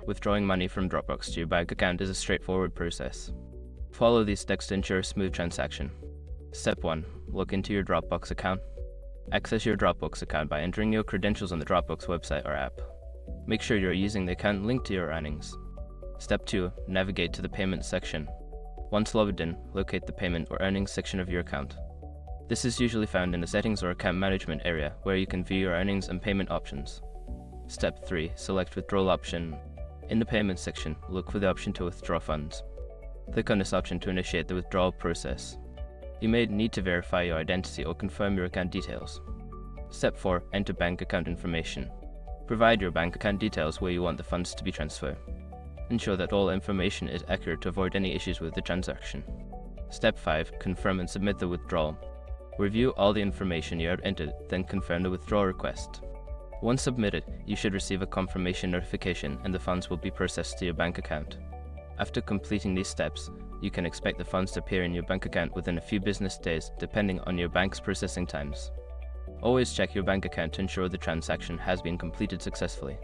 Withdrawing money from Dropbox to your bank account is a straightforward process. Follow these steps to ensure a smooth transaction. Step 1. Log into your Dropbox account. Access your Dropbox account by entering your credentials on the Dropbox website or app. Make sure you're using the account linked to your earnings. Step 2. Navigate to the Payments section. Once logged in, locate the Payment or Earnings section of your account. This is usually found in the Settings or Account Management area, where you can view your earnings and payment options. Step 3. Select Withdrawal option. In the Payments section, look for the option to withdraw funds. Click on this option to initiate the withdrawal process. You may need to verify your identity or confirm your account details. Step 4. Enter bank account information. Provide your bank account details where you want the funds to be transferred. Ensure that all information is accurate to avoid any issues with the transaction. Step 5. Confirm and submit the withdrawal. Review all the information you have entered, then confirm the withdrawal request. Once submitted, you should receive a confirmation notification and the funds will be processed to your bank account. After completing these steps, you can expect the funds to appear in your bank account within a few business days, depending on your bank's processing times. Always check your bank account to ensure the transaction has been completed successfully.